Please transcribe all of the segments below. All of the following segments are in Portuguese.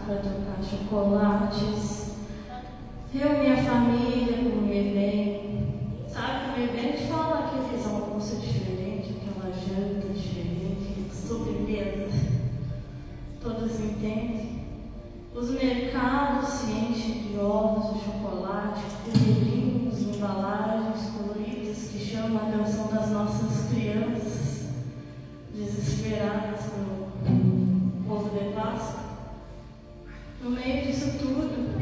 para trocar chocolates. Eu, minha família, comer bem. Sabe, comer bem, a gente fala aqueles almoços diferentes, aquela janta diferente, sobremesa. todas entendem. Os mercados se enchem de ovos de chocolate, coelhinhos, embalagens coloridas que chamam a atenção das nossas crianças, desesperadas no ovo de Páscoa. No meio disso tudo,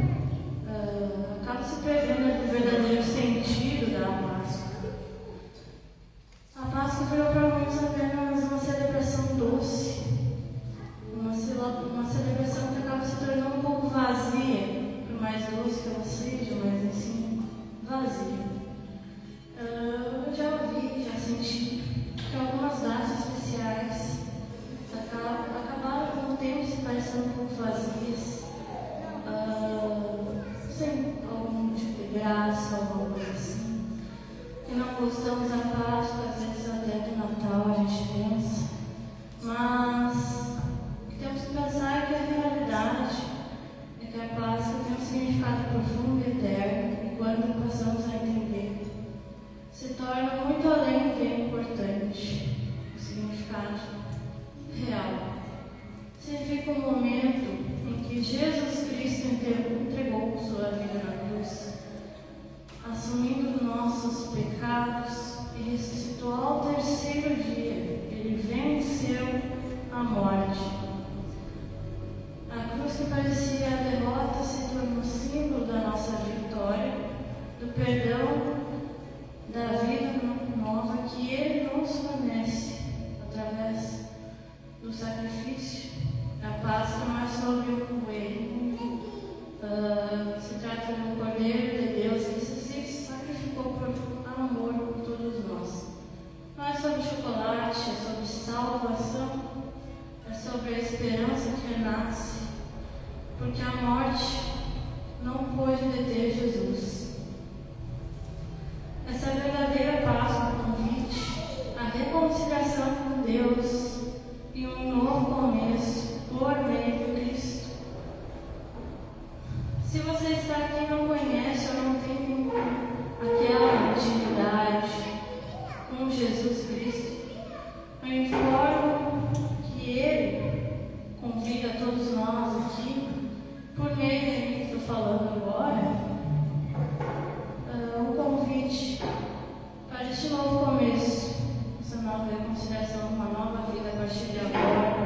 acaba se perdendo o verdadeiro sentido da Páscoa. A Páscoa virou para muitos apenas uma celebração doce, uma celebração que acaba se tornando um pouco vazia, por mais doce que ela seja, mas assim, vazia. Eu já ouvi, já senti que algumas datas especiais acabaram com o tempo se parecendo um pouco vazias, sem algum tipo de graça, alguma coisa assim. E não gostamos da Páscoa, às vezes até do Natal a gente pensa, mas o que temos que pensar é que a realidade é que a Páscoa tem um significado profundo e eterno, e quando passamos a entender, se torna muito além do que é importante, o significado real. Significa um momento em que Jesus Cristo entregou sua vida na cruz, assumindo nossos pecados e ressuscitou ao terceiro dia. Ele venceu a morte. A cruz que parecia a derrota se tornou símbolo da nossa vitória, do perdão, da vida nova que Ele nos fornece através do sacrifício. A Páscoa não é sobre um coelho, se trata de um Cordeiro de Deus que se sacrificou por amor por todos nós. Não é sobre chocolate, é sobre salvação, é sobre a esperança que renasce, porque a morte não pôde deter Jesus. Essa verdadeira Páscoa convite à reconciliação com Deus e um novo começo por meio de Cristo. Se você está aqui e não conhece ou não tem aquela intimidade com Jesus Cristo, eu informo que Ele convida todos nós aqui, por meio de mim que estou falando agora, um convite para este novo começo, essa nova reconciliação, uma nova vida a partir de agora.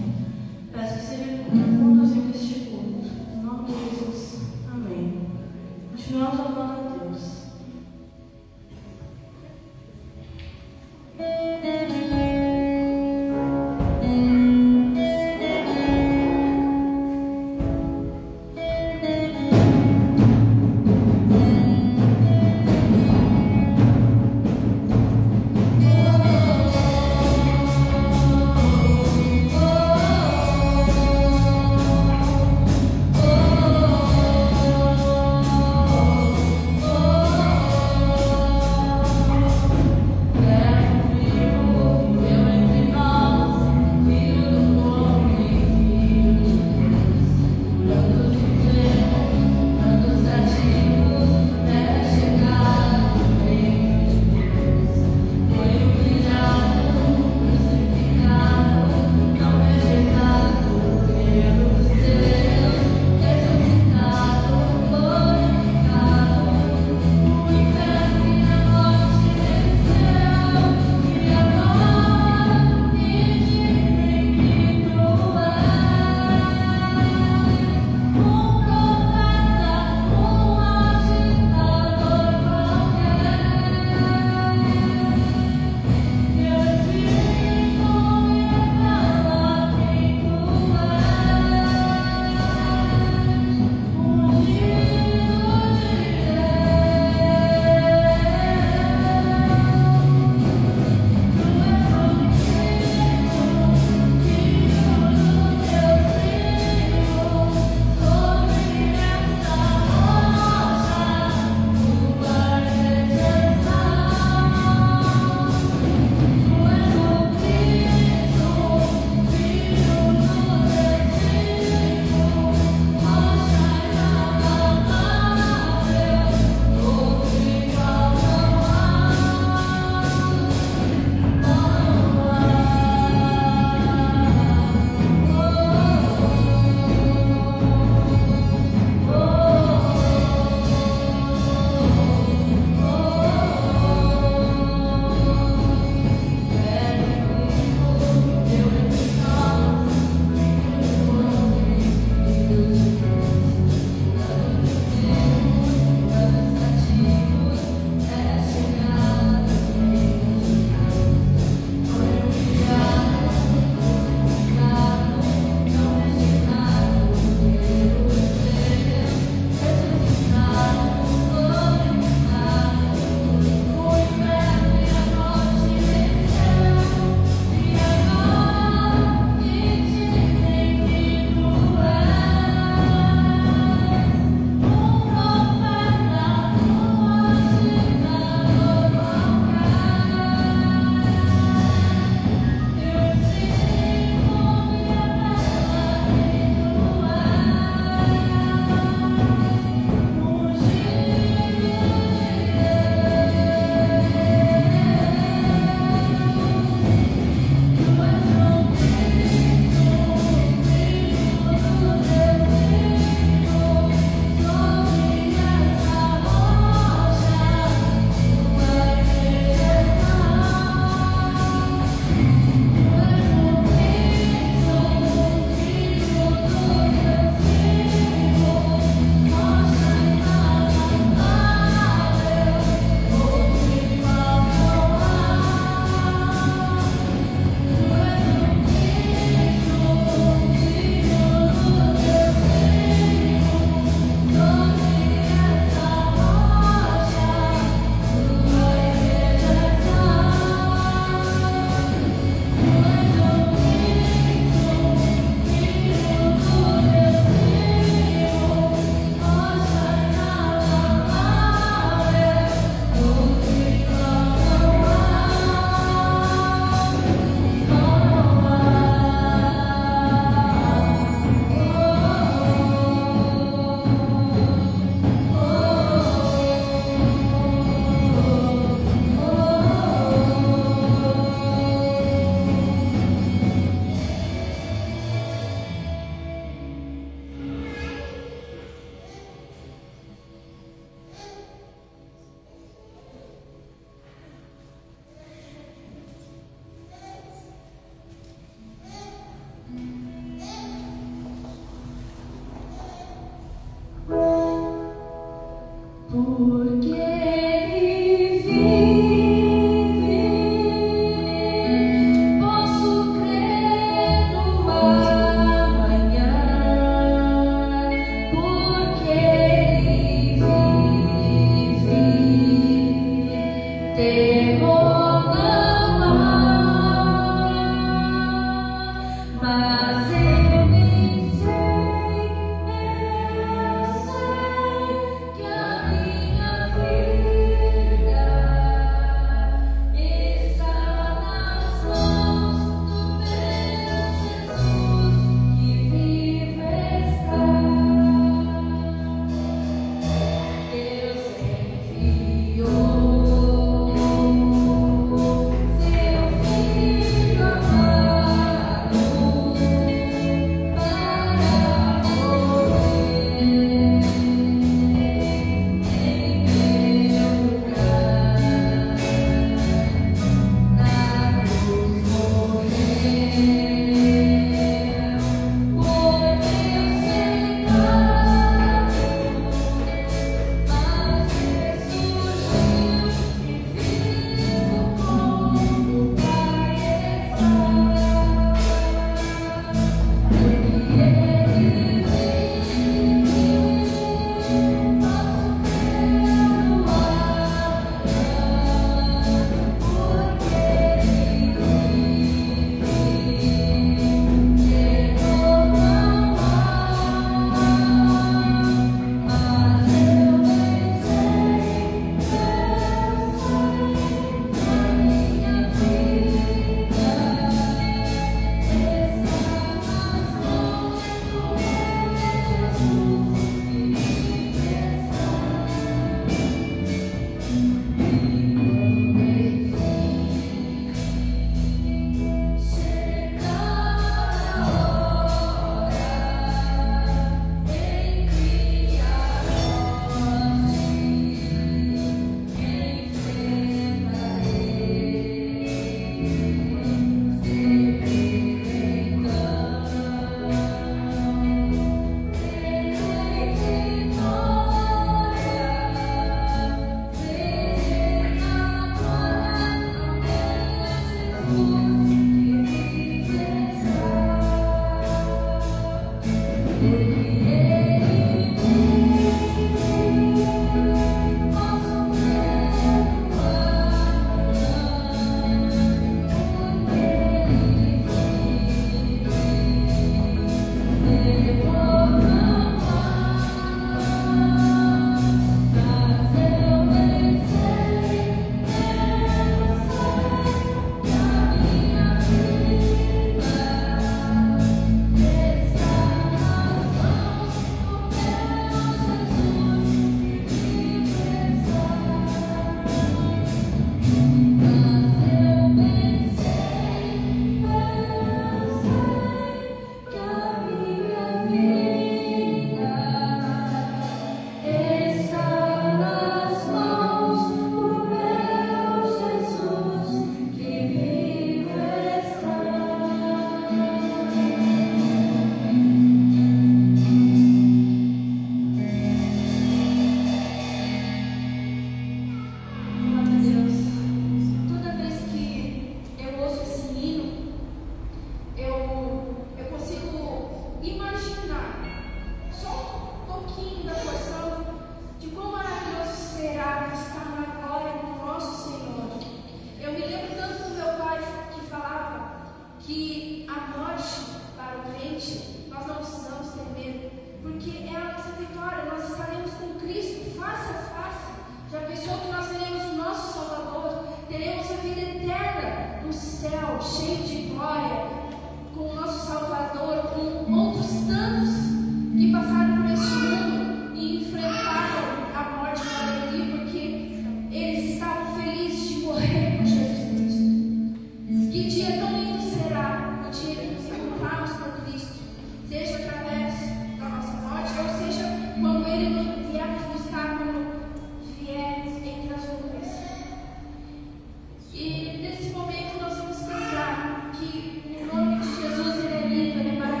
E nesse momento nós vamos cantar que o nome de Jesus ele é lindo, ele é maravilhoso.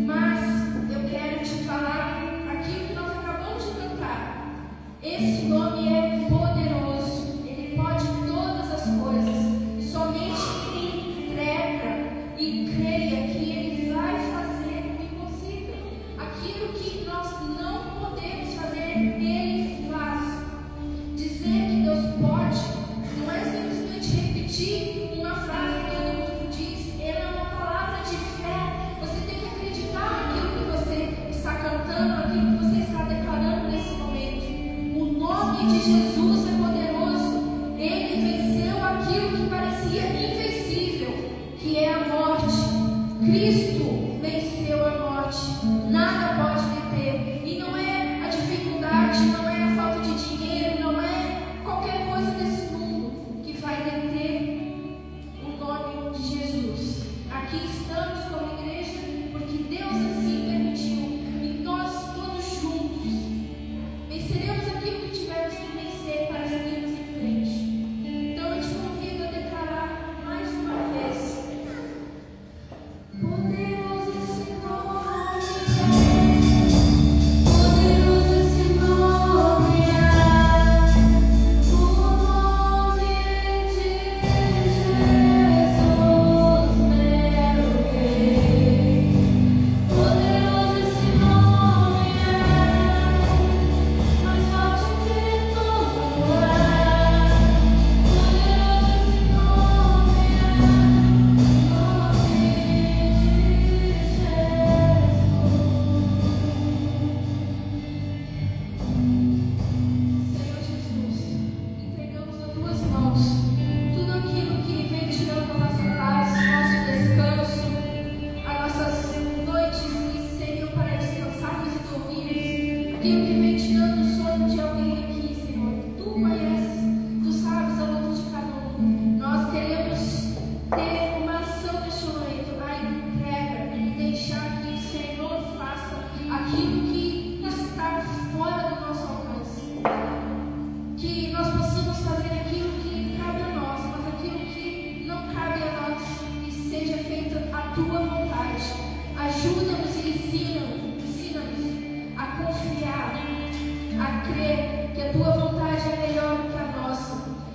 Mas eu quero te falar aquilo que nós acabamos de cantar. Esse nome é poderoso, ele pode todas as coisas. Somente quem entrega e creia que ele vai fazer o impossível. Aquilo que nós não podemos fazer, ele faz. Dizer que Deus pode não é simplesmente repetir uma frase que todo mundo diz, ela é uma palavra de fé. Você tem que acreditar naquilo que você está cantando, naquilo que você está declarando nesse momento. O nome de Jesus é poderoso. Ele venceu aquilo que parecia invencível, que é a morte. Cristo venceu a morte. Nada pode deter. E não é a dificuldade, não é a falta de dinheiro, não é qualquer coisa desse mundo que vai deter o nome de Jesus. Aqui estamos como igreja porque Deus assim permitiu. E nós todos juntos venceremos aquilo que tivermos que vencer para seguirmos em frente. Então eu te convido a declarar mais uma vez: poderoso esse nome é, poderoso esse nome é, o nome de Jesus, meu Rei. Poderoso esse nome é, mais forte que tudo é. Poderoso esse nome é, o nome de Senhor Jesus, entregamos nas tuas mãos tudo aquilo que vem tirando a nossa paz, nosso descanso, as nossas noites que seriam para descansarmos e dormirmos, aquilo que vem tirando o sono de alguém aqui, Senhor. Tu conheces, tu sabes a luta de cada um. Nós queremos ter uma ação neste momento, a entrega e deixar que o Senhor faça aquilo que está fora do nosso alcance. Que nós possamos fazer aquilo que cabe a nós, mas aquilo que não cabe a nós, que seja feita a tua vontade. Ajuda-nos e ensina-nos a confiar, a crer que a tua vontade é melhor do que a nossa.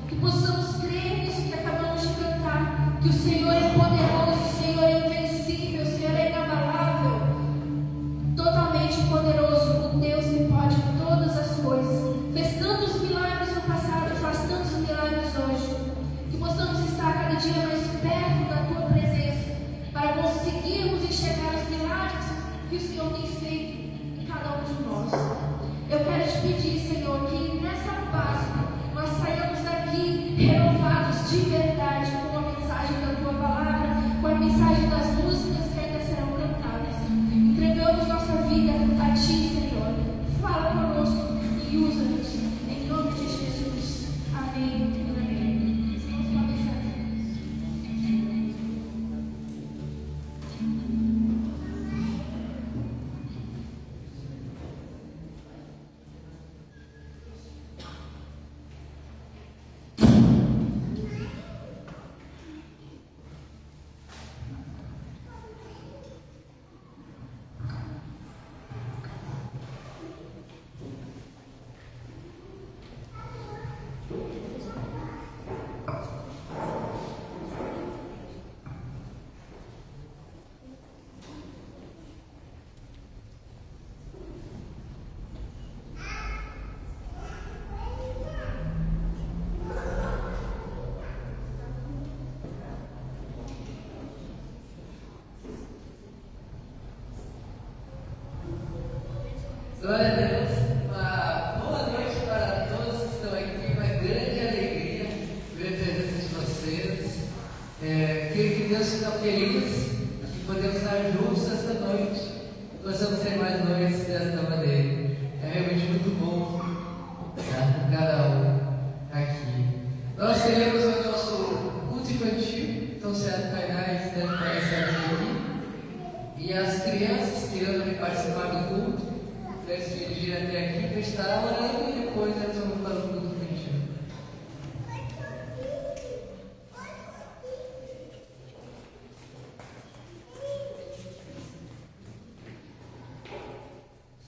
Que possamos crer nisso que acabamos de cantar, que o Senhor é poderoso, o Senhor é invencível, o Senhor é inabalável, totalmente poderoso, o Deus que pode todas as coisas. Fez tantos milagres no passado, faz tantos milagres hoje. Que possamos estar cada dia mais perto da tua presença, para conseguirmos enxergar os milagres que o Senhor tem feito em cada um de nós. Eu quero te pedir, Senhor, que nessa Páscoa nós saiamos daqui renovados de verdade, com a mensagem da tua palavra, com a mensagem das músicas que ainda serão cantadas. Entregamos nossa vida a ti, Senhor. Fala conosco e usa-nos. Em nome de Jesus. Amém e amém. Vamos para a mensagem. Glória a Deus, uma boa noite para todos que estão aqui, uma grande alegria ver a presença de vocês. Creio que Deus está feliz que podemos estar juntos esta noite, possamos ter mais noites desta maneira. É realmente muito bom estar com cada um aqui. Nós teremos o nosso culto infantil, então certo, painais devem aparecer aqui. E as crianças que querendo participar do culto, para se dirigir até aqui para estar orando e depois nós vamos para o culto infantil.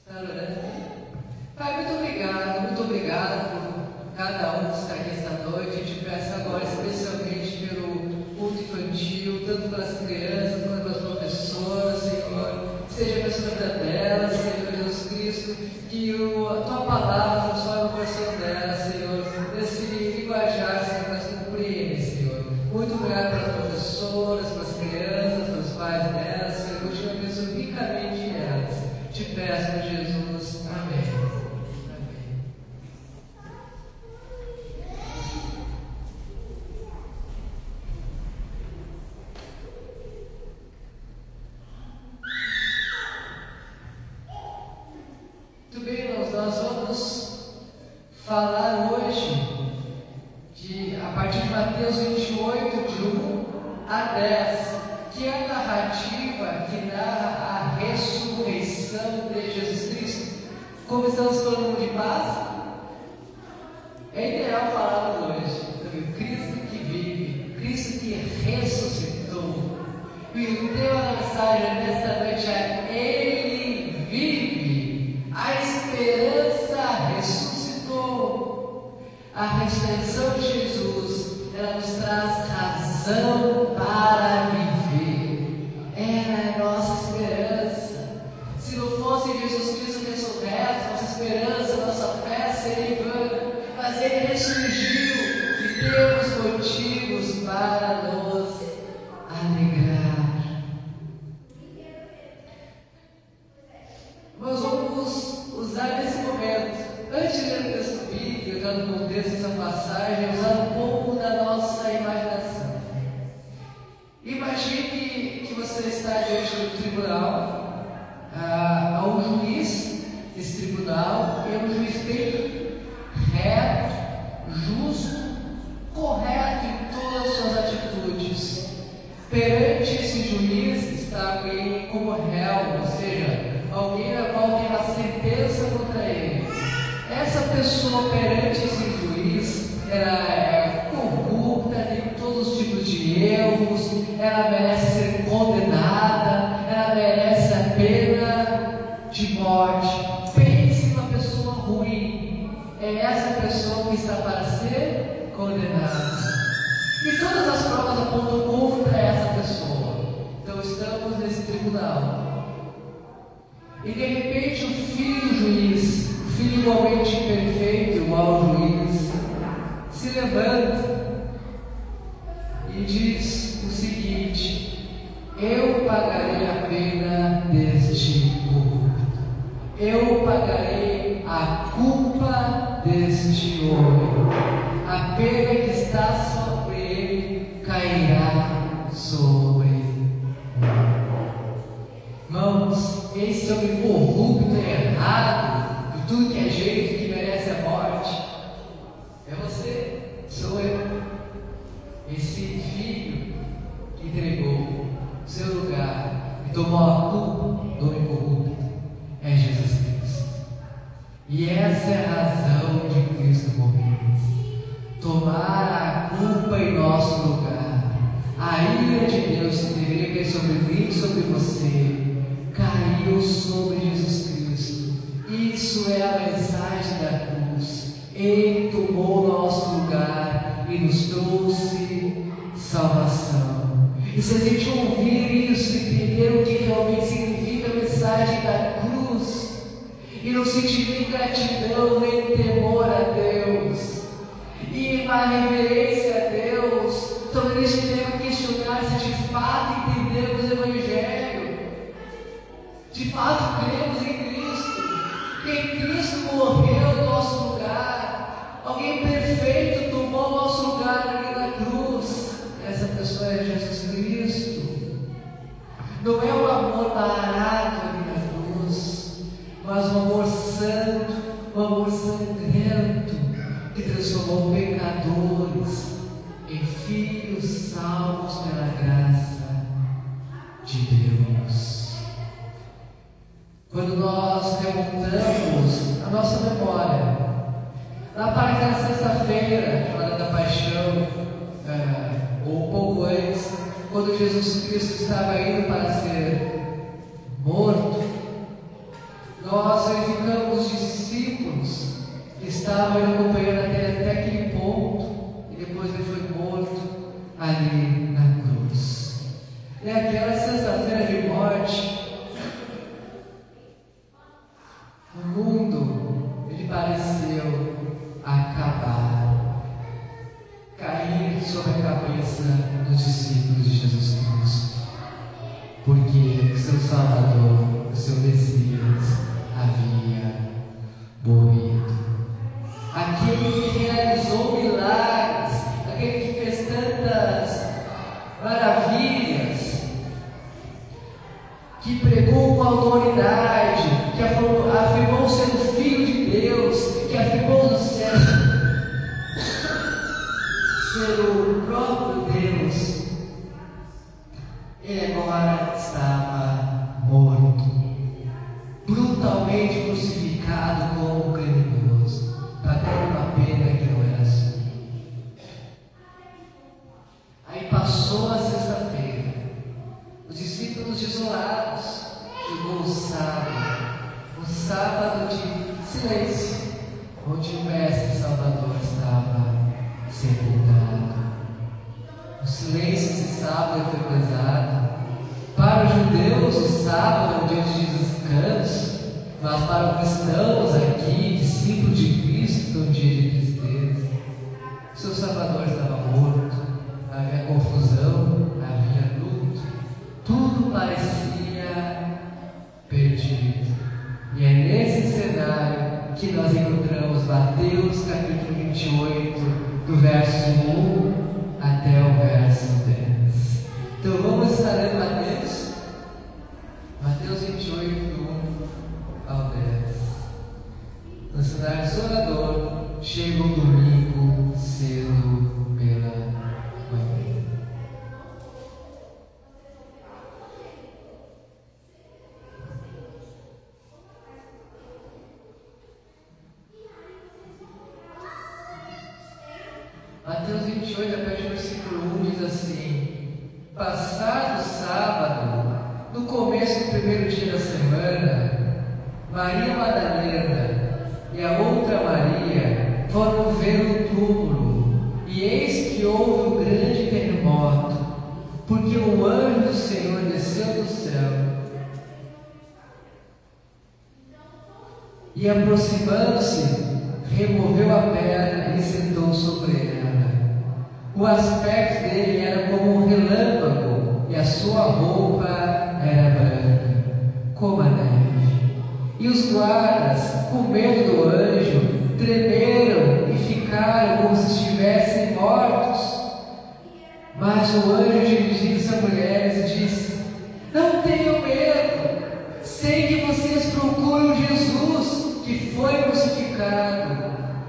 Está orando? Pai, muito obrigado por cada um que está aqui esta noite. Eu te peço agora especialmente pelo culto infantil, tanto pelas crianças quanto pelas professoras, Senhor. Seja abençoada a vida delas, Senhor Jesus Cristo, que a tua palavra transforme o coração delas, Senhor, nesse linguajar, Senhor, que elas compreendem, Senhor. Muito obrigado pelas professoras, pelas crianças, pelos pais delas, Senhor. Eu te abençoo ricamente elas. Te peço, por Jesus. Amém. Nós vamos falar hoje a partir de Mateus 28, de 1 a 10, que é a narrativa que narra a ressurreição de Jesus Cristo. Como estamos falando de paz, é ideal falarmos hoje sobre Cristo que vive, Cristo que ressuscitou. E o tema da mensagem desta noite é Ele vive. A esperança ressuscitou. A ressurreição de Jesus, ela nos traz razão para viver. Ela é a nossa esperança. Se não fosse Jesus Cristo ressurreto, nossa esperança, nossa fé seria vã. Mas Ele ressurgiu e temos motivos para nos alegrar. Nós vamos usar nesse momento, antes de ler o texto bíblico, dando no contexto dessa passagem, usar um pouco da nossa imaginação. Imagine que você está diante do tribunal, há um juiz desse tribunal, e é um juiz bem reto, justo, correto em todas as suas atitudes. Perante esse juiz está alguém como réu, ou seja, alguém a qual tem uma sentença contra ele. Essa pessoa perante esse juiz, ela é corrupta, tem todos os tipos de erros, ela merece ser condenada, ela merece a pena de morte. Pense numa pessoa ruim, é essa pessoa que está para ser condenada. E todas as provas apontam contra essa pessoa. Então estamos nesse tribunal. E de repente o filho do juiz, o filho igualmente perfeito, igual ao juiz, se levanta e diz o seguinte: eu pagarei a pena deste corrupto, eu pagarei a culpa deste homem, a pena que está sobre ele cairá sobre ele. Irmãos, esse homem corrupto e errado, de tudo que é jeito, que merece a morte, é você, sou eu. Esse filho que entregou o seu lugar e tomou a culpa do homem corrupto é Jesus Cristo. E essa é a razão de Cristo morrer. Tomar a culpa em nosso lugar. A ira de Deus que deveria cair sobre mim e sobre você caiu sobre Jesus Cristo. Isso é a mensagem da cruz. Ele tomou o nosso lugar e nos trouxe salvação. E se a gente ouvir isso e entender o que realmente significa a mensagem da cruz, e não sentir nem gratidão nem temor a Deus, e uma reverência a Deus, talvez a gente deva questionar se de fato entendemos o Evangelho, de fato cremos em Cristo, que Cristo morreu no nosso lugar, alguém perfeito tomou o nosso lugar ali na cruz. Essa pessoa é Jesus Cristo. Não é um amor barato ali na cruz, mas um amor santo, um amor sangrento, que transformou pecadores em filhos salvos pela graça de Deus. Quando nós remontamos a nossa memória lá para aquela sexta-feira, chamada da Paixão, ou um pouco antes, quando Jesus Cristo estava indo para ser morto, nós estavam acompanhando até aquele ponto, e depois ele foi morto ali na cruz. E aquela sexta-feira de morte, o mundo, ele pareceu acabar, cair sobre a cabeça dos discípulos de Jesus Cristo, porque o seu Salvador, o seu Messias, havia morrido. Aquele que realizou milagres, aquele que fez tantas maravilhas, que pregou com autoridade, que afirmou ser o Filho de Deus, que afirmou no céu ser o próprio Deus, ele agora estava morto, brutalmente crucificado como criminoso, pagando uma pena que não era sua. Aí passou a sexta-feira, os discípulos desolados, chegou o sábado de silêncio, onde o Mestre Salvador estava sepultado. O silêncio esse sábado foi pesado. Para os judeus, o sábado é um dia de descanso, mas para os cristãos aqui, discípulos de Cristo, foi um dia de tristeza. O seu Salvador estava morto, havia confusão, havia luto, tudo parecia perdido. E é nesse cenário que nós encontramos Mateus capítulo 28, do verso 1 até o verso 10. Então vamos estar lendo Mateus 28, do 1 ao 10. No cenário sonador, chega o domingo cedo pela manhã. Mateus 28, a partir do versículo 1, diz assim: passado o sábado, no começo do primeiro dia da semana, Maria Madalena e a outra Maria foram ver o túmulo, e eis que houve um grande terremoto, porque o anjo do Senhor desceu do céu, e aproximando-se, removeu a pedra e sentou sobre ela. O aspecto dele era como um relâmpago, e a sua roupa era branca, como a neve. E os guardas, com medo do anjo, tremeram e ficaram como se estivessem mortos. Mas o anjo dirigiu-se a mulheres e disse: não tenham medo, sei que vocês procuram Jesus, que foi crucificado.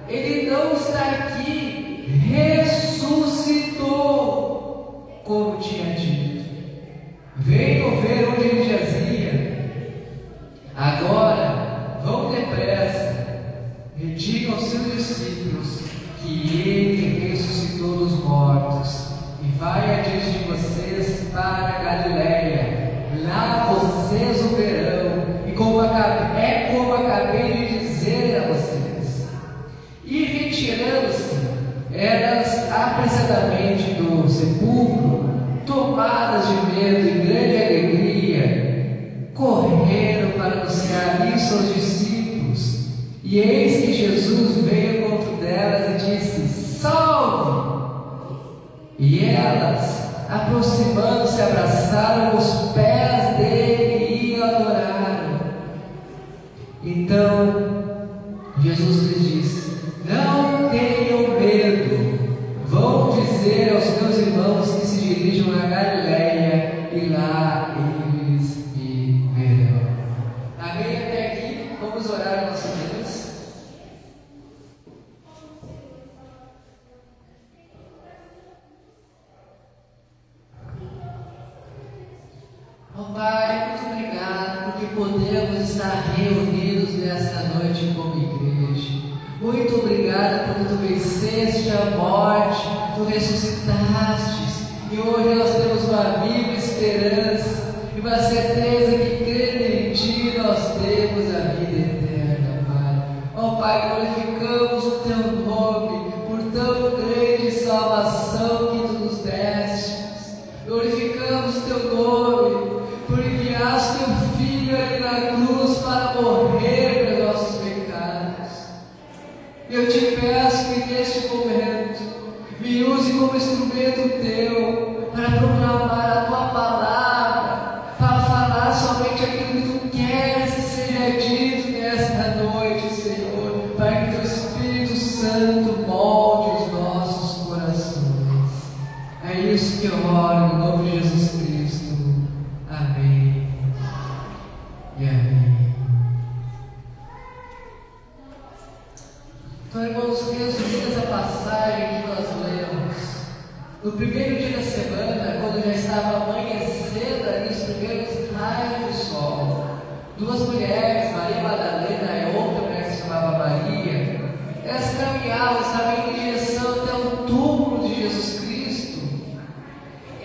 Ele não está aqui, ressuscitou, como tinha dito. Venham ver onde ele jazia. Agora, vão depressa e digam aos seus discípulos que ele ressuscitou dos mortos e vai adiante de vocês para a Galileia. Lá vocês o verão, e como acabei de dizer a vocês. E retirando-se, elas apressadamente do sepulcro, tomadas de medo e grande alegria, correram para anunciar isso aos discípulos. E eis que Jesus veio ao encontro delas e disse: salve! E elas, aproximando-se, abraçaram os pés dele e o adoraram. Então Jesus lhes disse: não tenham medo, vão dizer aos meus irmãos que se dirijam a Galileia, e lá eles me verão. Amém? Até aqui, vamos orar ao nosso Deus. Oh Pai, muito obrigado porque podemos estar reunidos nesta noite como igreja. Muito obrigado porque tu venceste a morte, tu ressuscitaste, e hoje nós temos uma viva esperança e uma certeza que crendo em ti nós temos a vida eterna, Pai. Ó Pai, glorificamos instrumento teu para proclamar a tua palavra, para falar somente aquilo que tu queres que seja dito nesta noite, Senhor, para que teu Espírito Santo molde os nossos corações. É isso que eu oro no nome de Jesus Cristo. Amém e amém. Então, irmãos, resumindo essa passagem que nós lemos, no primeiro dia da semana, quando já estava amanhecendo ali os primeiros raios do sol, duas mulheres, Maria Madalena e outra mulher que se chamava Maria, elas caminhavam, estavam em direção até o túmulo de Jesus Cristo.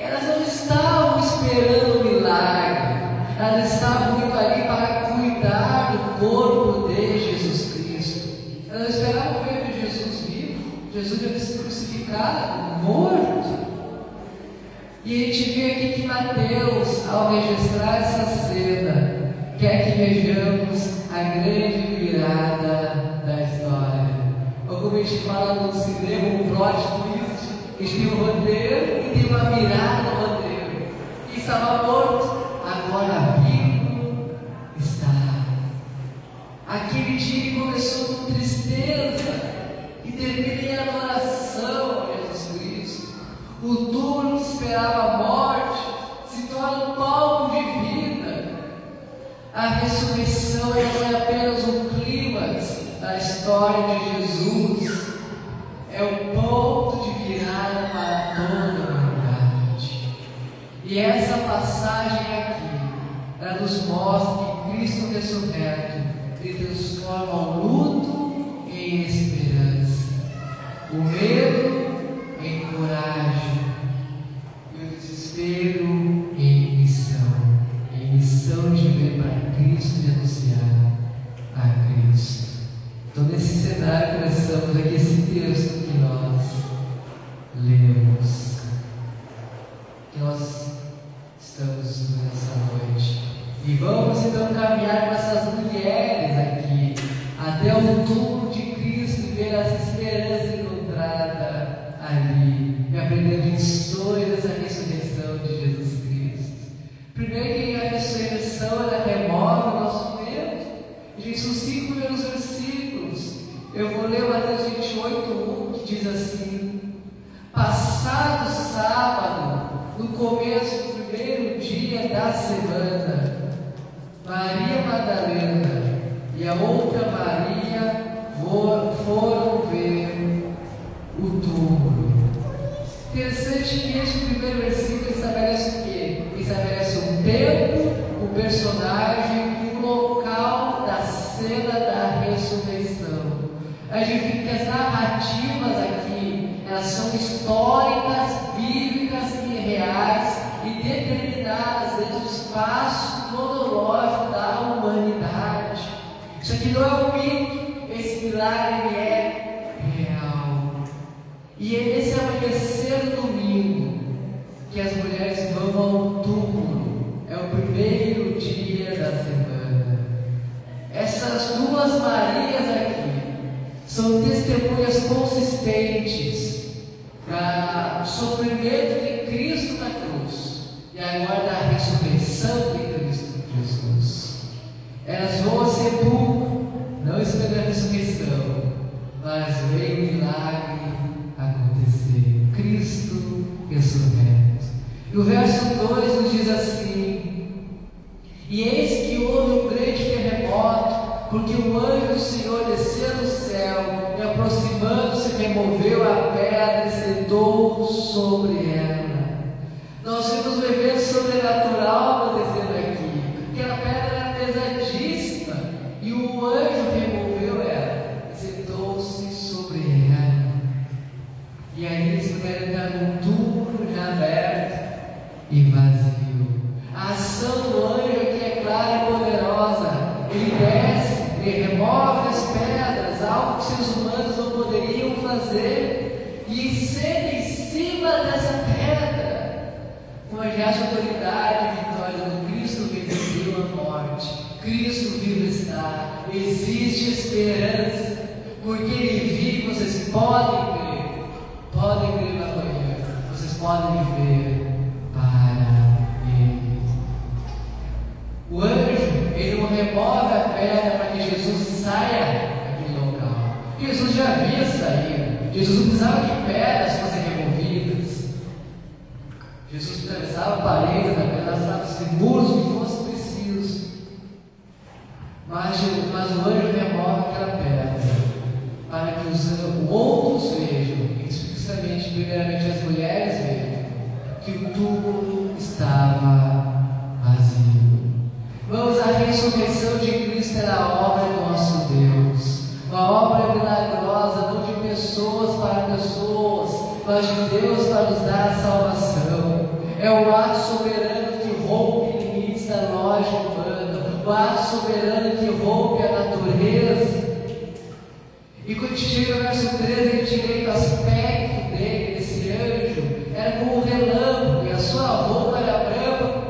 Elas não estavam esperando o milagre, elas estavam indo ali para cuidar do corpo de Jesus Cristo. Elas não esperavam ver Jesus vivo, Jesus já tinha sido crucificado, morto. E a gente vê aqui que Mateus, ao registrar essa cena, quer que vejamos a grande virada da história. Ou como a gente fala no cinema, um plot twist, a gente tem um roteiro e tem uma virada no roteiro. Quem estava morto, agora vivo está. Aquele dia começou com tristeza e termina em adoração a Jesus Cristo. O túmulo que esperava a morte se torna um palco de vida. A ressurreição não é apenas um clímax da história de Jesus, é o ponto de virada para toda a humanidade. E essa passagem aqui, ela nos mostra que Cristo ressurreto, ele transforma o luto em esperança, o medo em coragem e o desespero em missão de ver para Cristo e anunciar a Cristo. Então, nesse cenário, começamos aqui esse texto que nós lemos, que nós estamos estudando essa noite. E vamos então caminhar com essas mulheres aqui até o túmulo de Cristo e ver essa esperança encontrada ali e aprender lições dessa ressurreição de Jesus Cristo. Primeiro que a ressurreição ela remove o nosso medo. Gente, são 5 primeiros versículos. Eu vou ler Mateus 28:1, que diz assim: passado sábado, no começo do primeiro dia da semana, Maria Madalena e a outra Maria foram ver o túmulo. Interessante que este primeiro versículo estabelece o quê? Estabelece um tempo, um personagem e um local da cena da ressurreição. A gente vê que as narrativas aqui, elas são históricas, bíblicas e reais e determinadas dentro do espaço cronológico da humanidade. Isso aqui não é um mito, esse milagre é real. E é nesse amanhecer domingo que as mulheres vão ao túmulo. É o primeiro dia da semana. Essas duas Marias aqui são testemunhas consistentes do sofrimento de Cristo na cruz e agora da ressurreição de Cristo Jesus. Elas vão ao sepulcro, não esperando a ressurreição, mas veio o milagre acontecer. Cristo ressurreto. E o verso 2 nos diz assim: e eis que houve um grande terremoto, porque o anjo do Senhor desceu do céu e, aproximando-se, removeu a pedra e sentou sobre ela. Nós vemos um evento sobrenatural acontecendo aqui, porque a pedra era pesadíssima e o anjo removeu ela e sentou-se sobre ela. E aí eles puderam entrar num túmulo já aberto e vazio. A ação do anjo aqui é clara e poderosa. Ele desce, ele remove as pedras, algo que seres humanos não poderiam fazer, e senta em cima dessa pedra, com a autoridade e vitória do Cristo venceu a morte. Cristo vivo está, existe esperança, porque Ele vive. Vocês podem crer na manhã, vocês podem ver para Ele. O anjo, ele não remove a pedra para que Jesus saia daquele local. Jesus já havia saído. Jesus não precisava que pedras fossem removidas. Jesus atravessava a parede da pedra, estava seguro que fosse preciso. Mas o anjo remove aquela pedra para que os outros vejam, especialmente, primeiramente as mulheres vejam, que o túmulo estava vazio. Vamos, a ressurreição de Cristo era a obra do nosso Deus, uma obra milagrosa, não de pessoas para pessoas, mas de Deus para nos dar a salvação. É o ato soberano que rompe limites da lógica humana, o ato soberano que rompe a natureza. E quando a gente chega no verso 13, a gente vê que o aspecto dele, desse anjo, era como um relâmpago, e a sua roupa era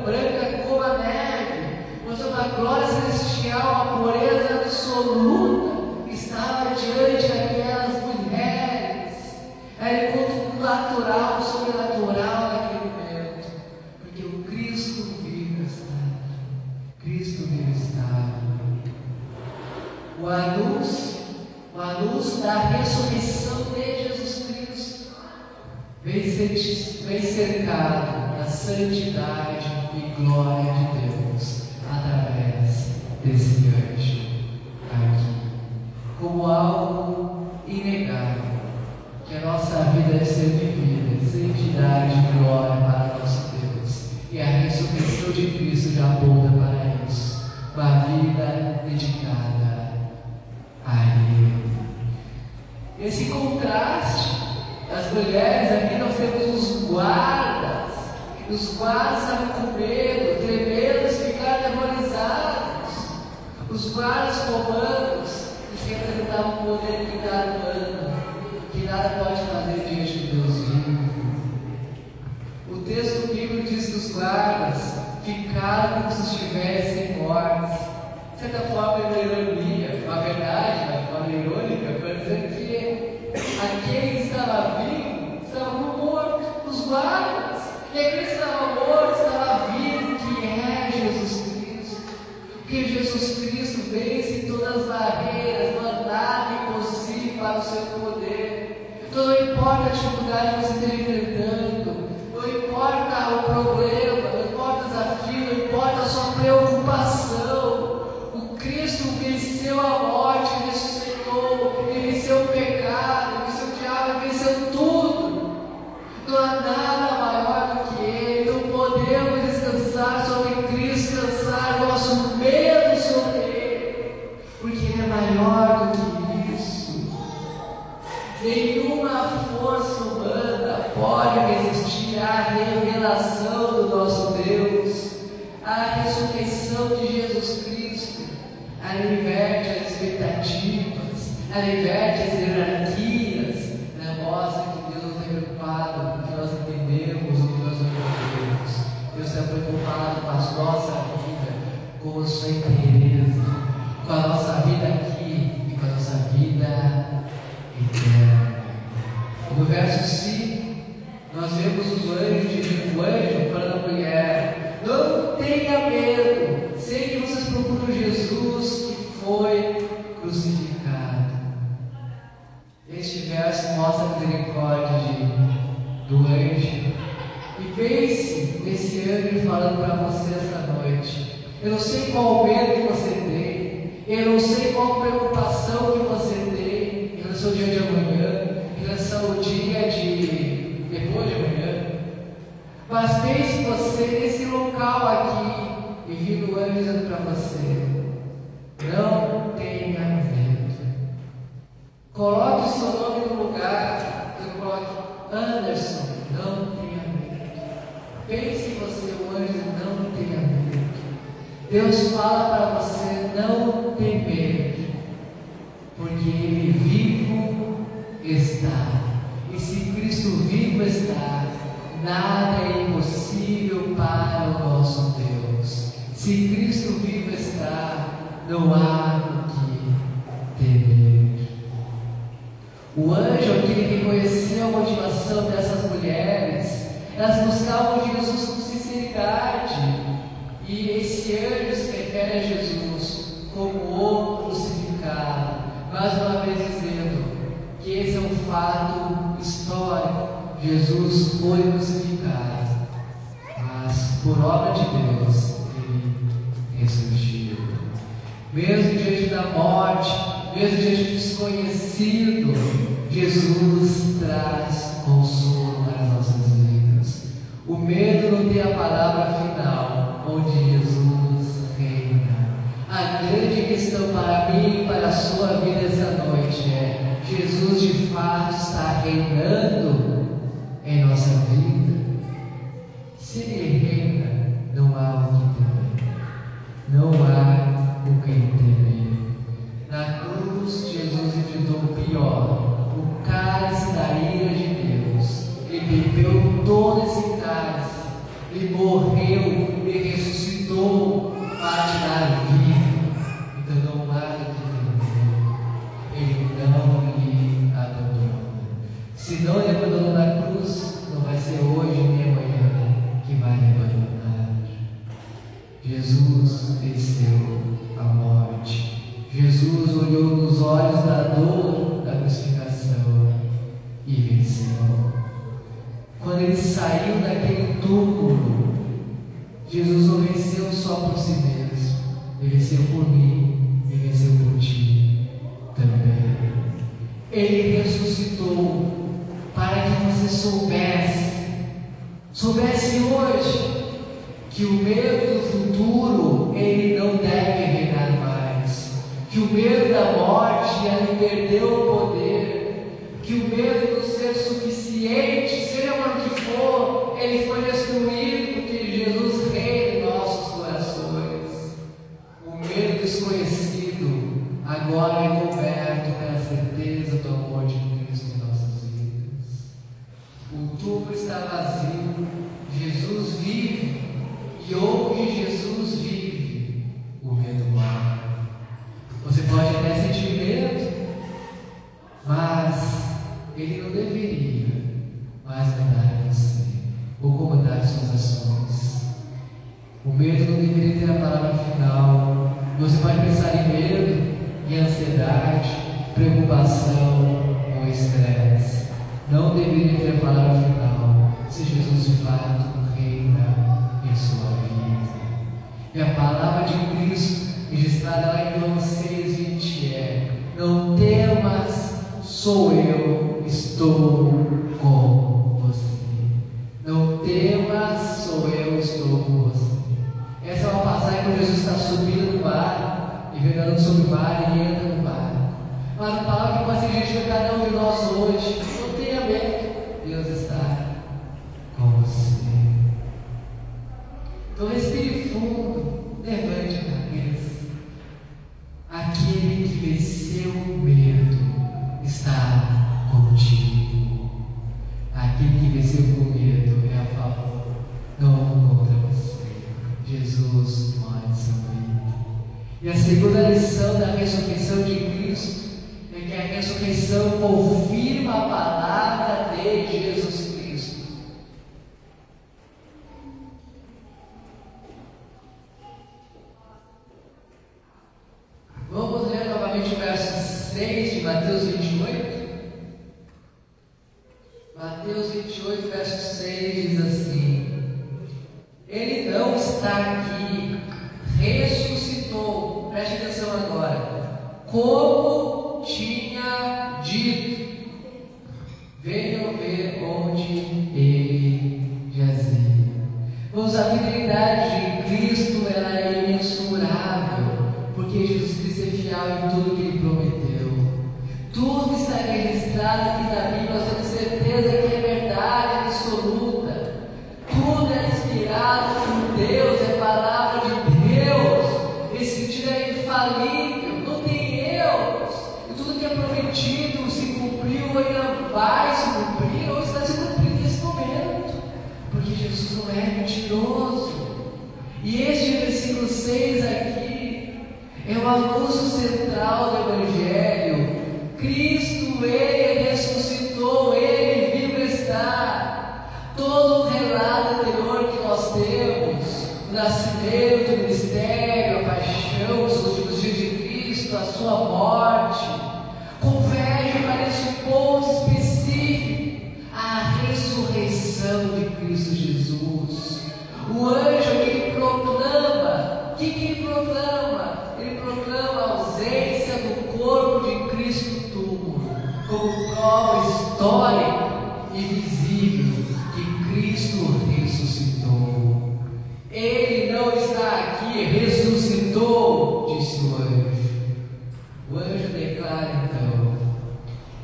branca como a neve, mostrando a glória celestial, a pureza absoluta que estava diante daquelas mulheres. Era encontro natural, sobrenatural naquele momento, porque o Cristo vivo estava. Cristo vivo estava. O anúncio da ressurreição de Jesus Cristo vem cercado da santidade e glória de Deus através desse anjo aqui, como algo inegável, que a nossa vida deve ser vivida em santidade e glória para nosso Deus, e a ressurreição de Cristo já aponta para isso, uma vida dedicada a Ele. Esse contraste das mulheres, aqui nós temos os guardas estavam com medo, tremendos, ficaram aterrorizados. Os guardas romanos, que se apresentavam com poder militar humano, que nada pode fazer diante de Deus vivo. O texto bíblico diz que os guardas ficaram como se estivessem mortos. De certa forma, é uma ironia, uma verdade, mas uma forma irônica, para dizer que aquele que estava vivo estava morto, os guardas, e aquele que estava morto estava vivo, que é Jesus Cristo. Porque Jesus Cristo vence todas as barreiras, não há nada impossível para o seu poder. Então não importa a dificuldade que você esteja enfrentando, não importa o problema, não importa o desafio, não importa a sua preocupação. Cristo venceu a morte, Ele ressuscitou, Ele venceu o pecado, Ele venceu o diabo, Ele venceu tudo. Não há nada maior do que Ele. Então podemos descansar sobre Cristo, descansar o nosso medo sobre Ele, porque Ele é maior do que isso. Nenhuma força humana pode resistir à revelação do nosso Deus, à ressurreição de Jesus Cristo. Ela inverte as expectativas, ela inverte as hierarquias, ela mostra que Deus não está preocupado com o que nós entendemos ou o que nós não entendemos. Deus está preocupado com a nossa vida, com a sua inteireza, com a nossa vida aqui e com a nossa vida eterna. No verso 5, nós vemos o anjo falando à mulher: não tenha medo, sei que vocês procuram Jesus que foi crucificado. Este verso mostra a misericórdia do anjo. E pense nesse anjo falando para você esta noite. Eu não sei qual o medo que você tem, eu não sei qual a preocupação que você tem em relação ao dia de amanhã, em relação ao dia de depois de amanhã. Mas pense você nesse local aqui e vindo o anjo dizendo para você: não tenha medo. Coloque o seu nome no lugar. Eu coloque Anderson, não tenha medo. Pense em você, o anjo, não tenha medo. Deus fala para você não ter medo, porque Ele vivo está. E se Cristo vivo está, nada é impossível para o nosso Deus. Se Cristo vivo está, não há o que temer. O anjo aqui reconheceu a motivação dessas mulheres, Elas buscavam Jesus com sinceridade. E esse ano se refere a Jesus como o crucificado, mais uma vez dizendo que esse é um fato histórico. Jesus foi crucificado, mas por obra de Deus ele ressurgiu. Mesmo diante da morte, mesmo diante do desconhecido, Jesus traz consolo para as nossas vidas. O medo não tem a palavra final, onde Jesus reina. A grande questão para mim e para a sua vida essa noite é: Jesus de fato está reinando em nossa vida? Se Ele reina, não há o que temer. Não há o que temer. Na cruz, Jesus enfrentou o pior, o cálice da ira de Deus. Ele bebeu todo esse cálice. Ele morreu e ressuscitou para te dar vida. Então não há o que temer. Ele não lhe abandona. Se não lhe abandonou na cruz, não vai ser hoje nem amanhã que vai lhe abandonar. Jesus venceu a morte. Jesus olhou nos olhos da dor da crucificação e venceu. Quando ele saiu daquele túmulo, Jesus não venceu só por si mesmo, ele venceu por mim, ele venceu por ti também. Ele ressuscitou para que você soubesse hoje que o medo do futuro ele não deve reinar mais, que o medo da morte ele perdeu o poder, que o medo do ser suficiente, seja para o que for, ele foi destruído, porque Jesus reina em nossos corações. O medo desconhecido agora é coberto pela certeza do amor de Cristo em nossas vidas. O túmulo está vazio, Jesus vive, e onde Jesus vive, o medo morre. Você pode até sentir medo, mas ele não deveria mais mandar em você, ou comandar suas ações. O medo não deveria ter a palavra final. Você pode pensar em medo, em ansiedade, preocupação ou estresse. Não deveria ter a palavra final se Jesus de fato reina em sua vida. E a palavra de Cristo, registrada lá em João 6:20 é: não temas, sou eu, estou com você. Não temas, sou eu, estou com você. Essa é uma passagem quando Jesus está subindo no mar, e vendando sobre o mar, e entra no mar. Mas a palavra que pode ser dirigida a cada um de nós hoje: não tenha medo, Deus está com você. Então respire fundo, levante a cabeça. Aquele que venceu o medo está contigo. Aquele que venceu o medo é a favor, não contra você. Jesus mora em sua vida. E a segunda lição da ressurreição de Cristo é que a ressurreição confirma a palavra de Jesus Cristo. Vamos ler novamente o verso 6 de Mateus 28? Mateus 28, verso 6 diz assim: Ele não está aqui, ressuscitou. Preste atenção agora. Como tinha dito. Venham ver onde ele jazia. Vamos, a fidelidade de Cristo ela é imensurável, porque Jesus Cristo é fiel em tudo que Ele prometeu. Tudo está registrado aqui na Bíblia, nós temos certeza que é verdade absoluta. Tudo é inspirado por Deus, é palavra de Deus. Esse sentido é infalível, não tem erros. E tudo que é prometido se cumpriu, ou ainda vai se cumprir, ou está se cumprindo nesse momento, porque Jesus não é mentiroso. E este versículo 6 aqui é o anúncio central do Evangelho. Cristo, Ele ressuscitou, Ele vivo está. Todo o o nascimento, o ministério, a paixão, os últimos dias de Cristo, a sua morte. Converge para este ponto específico, a ressurreição de Cristo Jesus. O anjo ele proclama, o que ele proclama? Ele proclama a ausência do corpo de Cristo no túmulo, como prova histórica e visível que Cristo ressuscitou. Ele não está aqui, ressuscitou, disse o anjo. O anjo declara então.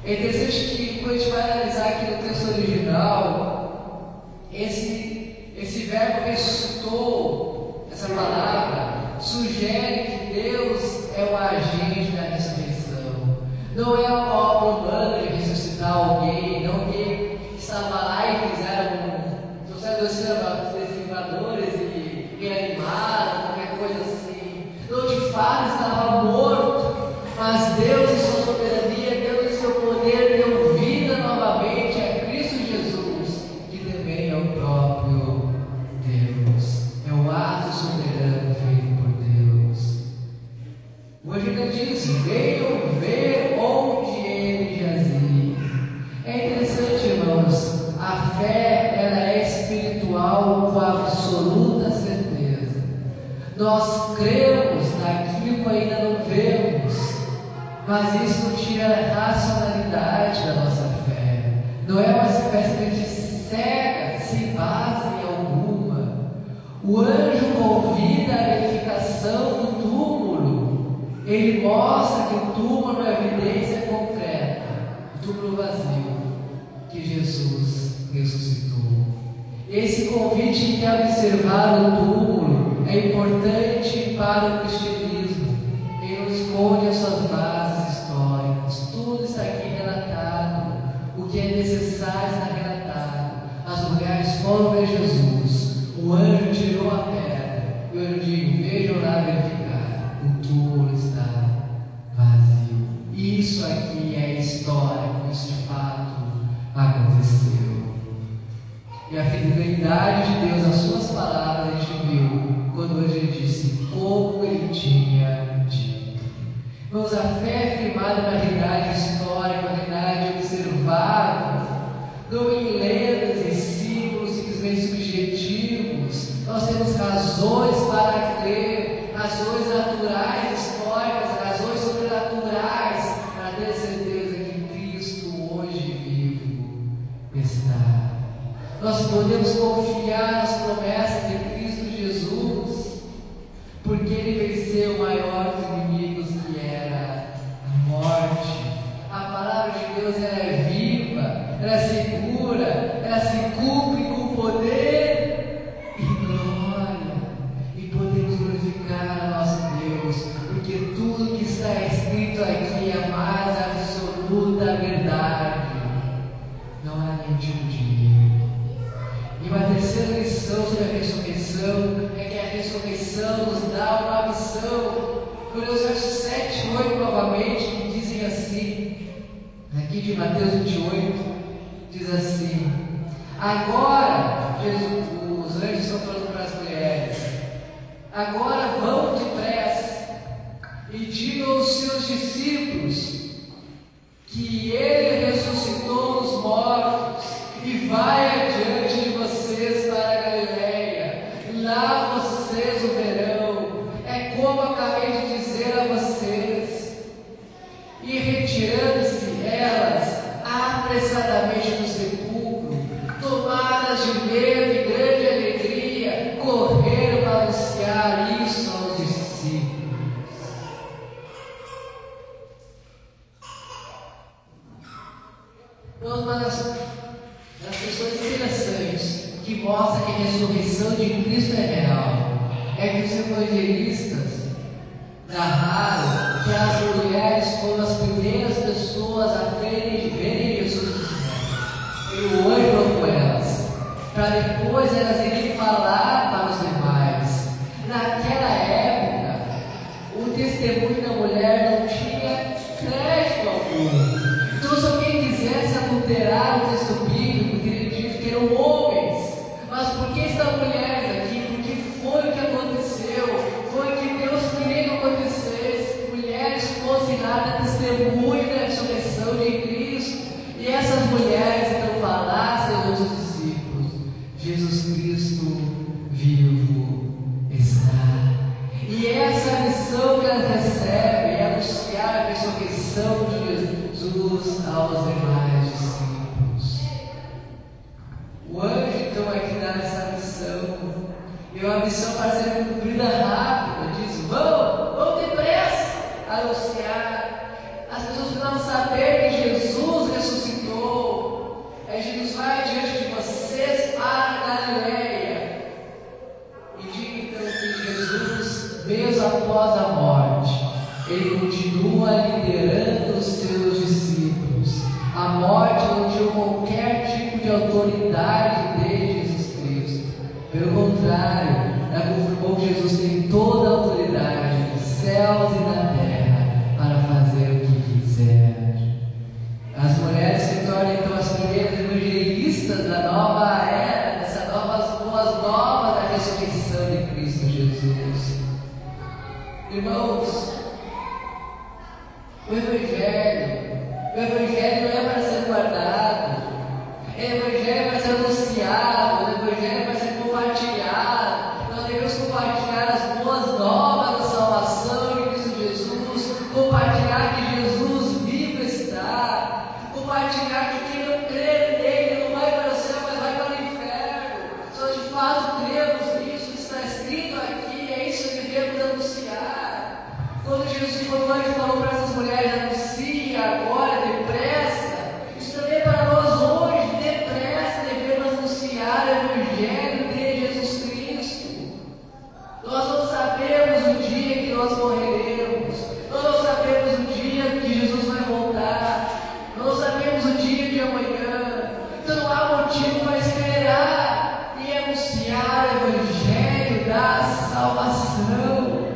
É interessante que quando a gente vai analisar aqui no texto original, esse verbo ressuscitou, essa palavra, sugere que Deus é o agente da ressurreição. Não é o próprio humano de ressuscitar alguém, não alguém que estava lá e trouxeram dois desfibriladores e reanimaram, qualquer coisa assim. Não, de fato estava morto, mas Deus em sua soberania, Deus em seu poder deu vida novamente a Cristo Jesus, que também é o próprio Deus. É o ato soberano feito por Deus. O anjo ainda diz: venham ver onde ele jazia. É interessante, irmãos, a fé ela é espiritual com absoluta certeza. Nós cremos naquilo que ainda não vemos, mas isso não tira a racionalidade da nossa fé. Não é uma fé de cega, sem base alguma. O anjo convida a verificação do túmulo. Ele mostra que o túmulo é evidência concreta, o túmulo vazio, que Jesus ressuscitou. Esse convite de observar o túmulo é importante para o cristianismo. Ele não esconde as suas bases históricas. Tudo está aqui relatado. O que é necessário está relatado. As mulheres foram ver Jesus. O anjo tirou a pedra. E o anjo diz: vejam lá verificar. O túmulo está vazio. Isso aqui é história. Isso de fato aconteceu. E a fidelidade de Deus às suas palavras a gente viu quando o anjo disse como ele tinha dito. Irmãos, a fé é firmada na realidade histórica, na realidade observável, não em lendas e símbolos simplesmente subjetivos. Nós temos razões para crer, razões naturais, históricas, razões sobrenaturais para ter certeza que Cristo hoje vivo está. Nós podemos confiar nas promessas de Cristo Jesus, porque Ele venceu o maior dos inimigos, que era a morte. A palavra de Deus ela é viva, ela é segura, ela se cumpre com poder e glória. E podemos glorificar a nosso Deus, porque tudo que está escrito aqui é a mais absoluta verdade. Não há nenhum tipo de erro. E uma terceira lição sobre a ressurreição é que a ressurreição nos dá uma missão. Por os versos 7 e 8 novamente, que dizem assim, aqui de Mateus 28, diz assim: agora, os anjos estão falando para as mulheres, agora vão depressa e digam aos seus discípulos que Ele ressuscitou os mortos e vai adiante de vocês para a Galileia. Lá vocês o verão. É como acabei de dizer a vocês. E retirando-se elas apressadamente do sepulcro, tomadas de medo e grande alegria, correram para anunciar isso aos discípulos. Uma das questões interessantes que mostra que a ressurreição de Cristo é real é que os evangelistas narraram que as mulheres foram as primeiras pessoas a verem Jesus no céu. E o anjo falou com elas, para depois elas irem falar para os demais. Naquela época, o testemunho da mulher não tinha crédito algum. Então, se alguém quisesse adulterar o texto bíblico, ele diz que eram homens. Mas por que esta mulher aqui? Porque foi o que ressurreição de Jesus aos demais discípulos. O anjo então aqui dá essa missão, e é uma missão para ser cumprida rápida. Diz: vão depressa anunciar. As pessoas precisam saber que Jesus ressuscitou. Jesus vai diante de vocês para Galileia. E diga então que Jesus, mesmo após a morte, ele continua liderando os seus discípulos. A morte não tinha qualquer tipo de autoridade de Jesus Cristo. Pelo contrário, ela confirmou que Jesus tem toda a autoridade nos céus e na terra para fazer o que quiser. As mulheres se tornam então as primeiras evangelistas da nova era, dessas novas boas novas da ressurreição de Cristo Jesus. Irmãos, o Evangelho não é para ser guardado, o Evangelho é para ser anunciado, o Evangelho é para ser compartilhado. Nós devemos compartilhar as boas novas da salvação de Cristo Jesus, compartilhar que Jesus vivo está, compartilhar que quem não crê nele não vai para o céu, mas vai para o inferno. Se nós de fato cremos nisso, está escrito aqui, é isso que devemos anunciar. Quando Jesus falou para essas mulheres: anuncie agora, depressa, isso também é para nós hoje, depressa, devemos anunciar o Evangelho de Jesus Cristo. Nós não sabemos o dia que nós morreremos, nós não sabemos o dia que Jesus vai voltar, nós não sabemos o dia de amanhã, então não há motivo para esperar e anunciar o Evangelho da salvação.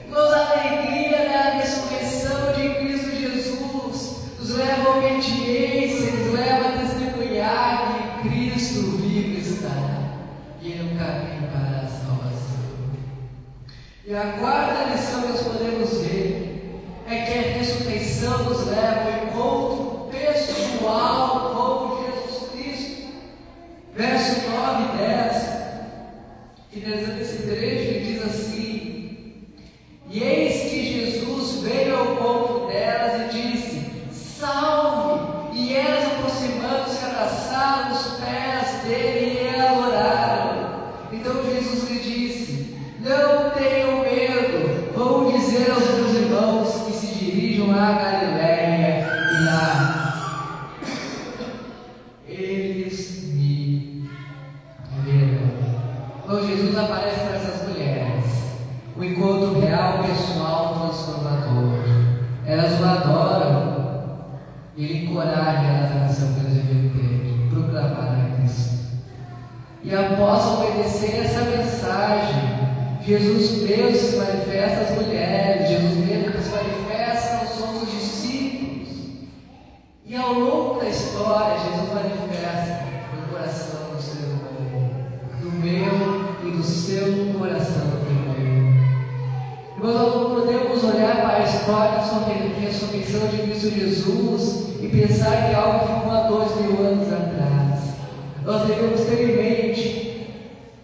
Nos alegria da ressurreição de Cristo Jesus nos leva à obediência, nos leva a testemunhar que Cristo vivo está e é o caminho para a salvação. E a quarta lição que nós podemos ver é que a ressurreição nos leva ao encontro pessoal com Jesus Cristo. Verso 9 e 10, finalizando esse trecho, ele diz assim: e eis que Jesus veio ao encontro delas e disse: salve! E elas, aproximando-se, abraçaram os pés dele e adoraram. Então Jesus lhe disse: não tenham medo, vou dizer aos meus irmãos que se dirijam a Galileia, e lá eles me verão. Então Jesus aparece para essas mulheres, um encontro real, pessoal, transformador. Elas o adoram e ele encoraja elas a missão que elas devem ter, proclamar a Cristo. E após obedecer essa mensagem, Jesus mesmo se manifesta às mulheres, Jesus mesmo se manifesta aos outros discípulos. E ao longo da história, Jesus manifesta no coração do ser humano, do meu e do seu coração também. Nós não podemos olhar para a história da ressurreição de Cristo Jesus e pensar que algo ficou há 2000 anos atrás. Nós devemos ter em mente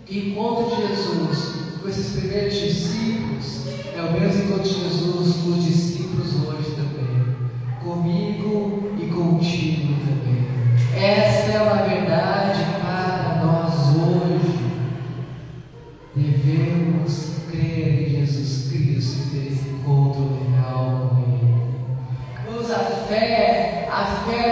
que o encontro de Jesus com esses primeiros discípulos é o mesmo encontro de Jesus com os discípulos hoje também, comigo e contigo também. Essa é uma verdade para nós hoje. Devemos crer em Jesus Cristo e ter esse encontro real com Ele. Vamos à fé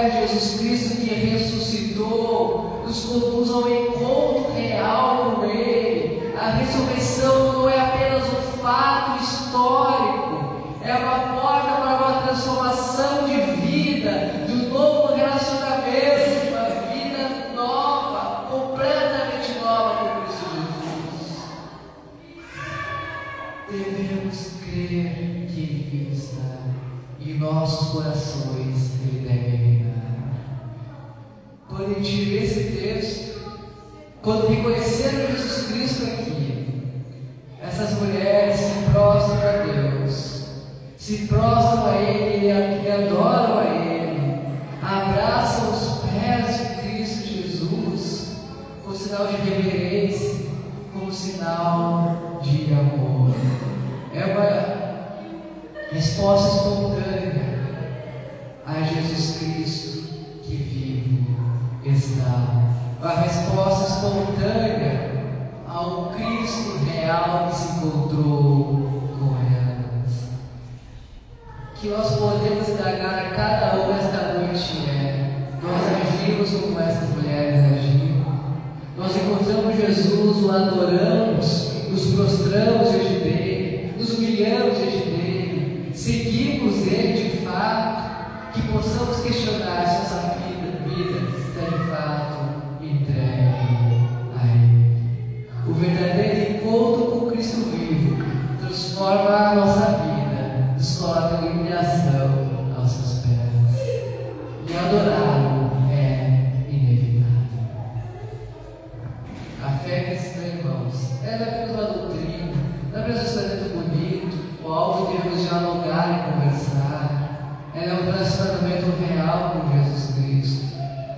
de Jesus Cristo que ressuscitou, nos conduz ao encontro real com Ele. A ressurreição não é apenas um fato histórico, é uma porta para uma transformação de vida, de um novo relacionamento, de uma vida nova, completamente nova com Cristo Jesus. Devemos crer que Ele vive está, e em nossos corações Ele deve reinar. Quando a gente lê esse texto, quando reconheceram Jesus Cristo aqui, essas mulheres se prostram a Deus, se prostram a Ele e adoram a Ele, abraçam os pés de Cristo Jesus, como sinal de reverência, como sinal de amor. É uma resposta espontânea, a Jesus Cristo que vivo está. A resposta espontânea ao Cristo real que se encontrou com elas. Que nós podemos indagar a cada um esta noite nós agimos como essas mulheres agiram. Nós encontramos Jesus, o adoramos, nos prostramos diante dele, nos humilhamos diante dele, seguimos ele de fato, que possamos questionar se nossa vida está de fato entregue a ele. O verdadeiro encontro com Cristo vivo transforma a nossa vida, nos coloca em humilhação aos seus pés. E adorá-lo é inevitável. A fé cristã, irmãos, ela é apenas uma doutrina, não é apenas um ensinamento bonito, ou algo que devemos dialogar e conversar. Ela é um relacionamento real com Jesus Cristo.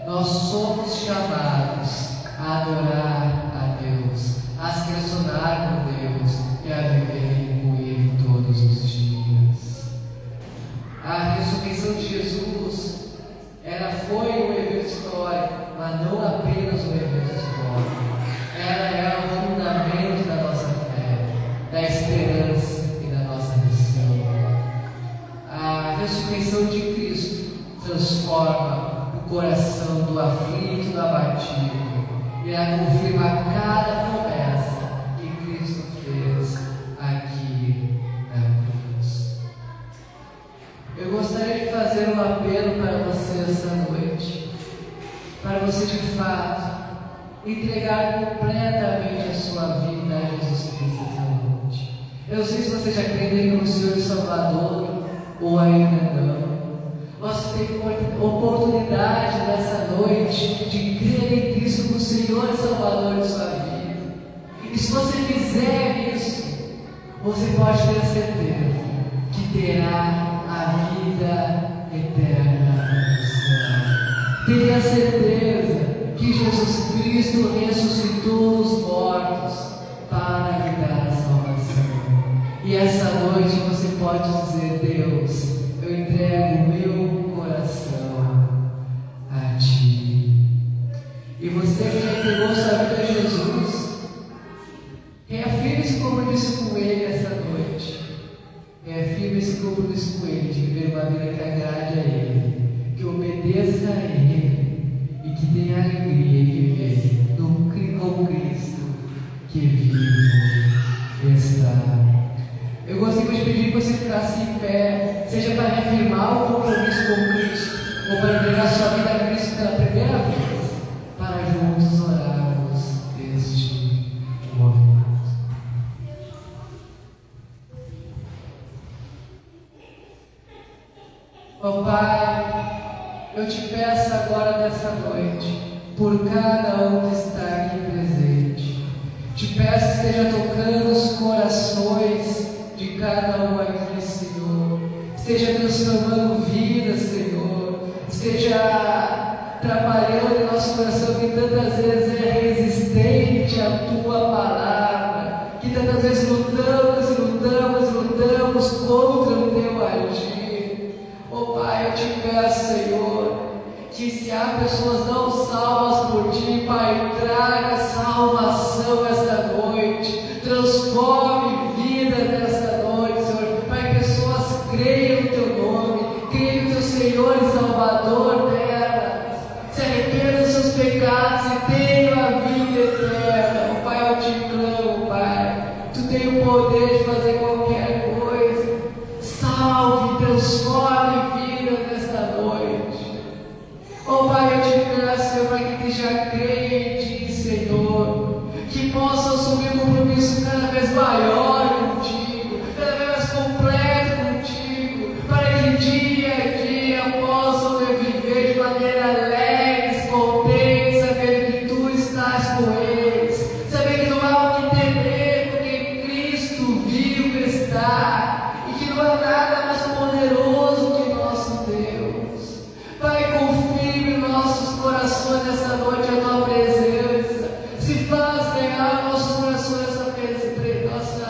Nós somos chamados a adorar a Deus, a se relacionar com Deus e a viver com Ele todos os dias. A ressurreição de Jesus, ela foi um evento histórico, mas não apenas um evento histórico. Ela é o fundamento da nossa fé, da esperança e da nossa missão. A ressurreição de Cristo transforma o coração do aflito, do abatido, e ela confirma cada promessa que Cristo fez aqui na cruz. Eu gostaria de fazer um apelo para você essa noite, para você de fato entregar completamente a sua vida a Jesus Cristo essa noite. Eu não sei se você já crê nele como Senhor e Salvador ou ainda não. Nós temos oportunidade nessa noite de crer em Cristo como Senhor e Salvador de sua vida. E se você fizer isso, você pode ter certeza que terá a vida eterna no céu. Tenha certeza que Jesus Cristo ressuscitou os mortos para lhe dar a salvação. E essa noite você pode dizer: Deus, eu entrego o meu coração a Ti. E você que já entregou sua vida a Jesus, reafirme esse compromisso com Ele essa noite. Reafirme esse compromisso com Ele de viver uma vida que agrade a Ele, que obedeça a Ele e que tenha alegria em viver com Cristo que vivo está. Eu gostaria de pedir que você ficasse em pé, seja para reafirmar o compromisso com Cristo, ou para entregar sua vida a Cristo pela primeira vez, para juntos orarmos este movimento. Ó Pai, eu te peço agora nessa noite, por cada um que está aqui presente, te peço que esteja tocando os corações de cada um aqui, Senhor, esteja transformando vidas, Senhor, esteja trabalhando em nosso coração que tantas vezes é resistente à Tua palavra, que tantas vezes lutamos contra o Teu agir. Oh Pai, eu te peço, Senhor, que se há pessoas não salvas por Ti, Pai, traga salvação esta noite, transforme vidas nesta noite, Senhor. Pai, pessoas creiam no Teu nome, creiam no Teu Senhor e Salvador delas, se arrependam dos seus pecados e tenham a vida eterna. Oh Pai, eu te clamo, Pai, Tu tens o poder de fazer qualquer coisa. Salve, transforme vidas nesta noite. Oh Pai, eu te peço, Senhor, para que já creia em Ti, Senhor, que possa assumir um compromisso cada vez maior contigo, cada vez mais completo contigo, para que dia a dia possam viver de maneira alegre, contente, sabendo que Tu estás com eles, sabendo que não há o que temer, porque Cristo vivo está, e que não há nada mais poderoso que nosso Deus. Pai, confirme em nossos corações nessa noite a Tua presença, se faz real nossos corações essa presença,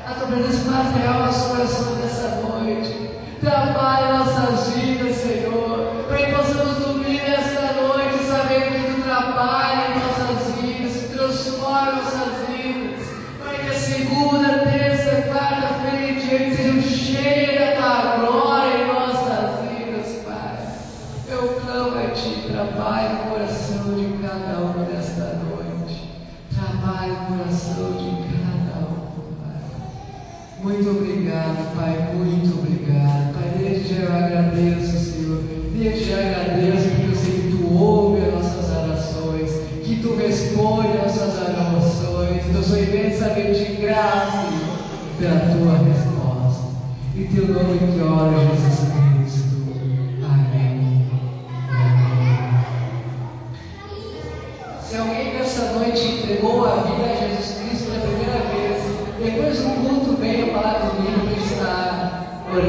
a Tua presença faz real nossos corações nessa noite. Trabalhe nossas vidas, Senhor.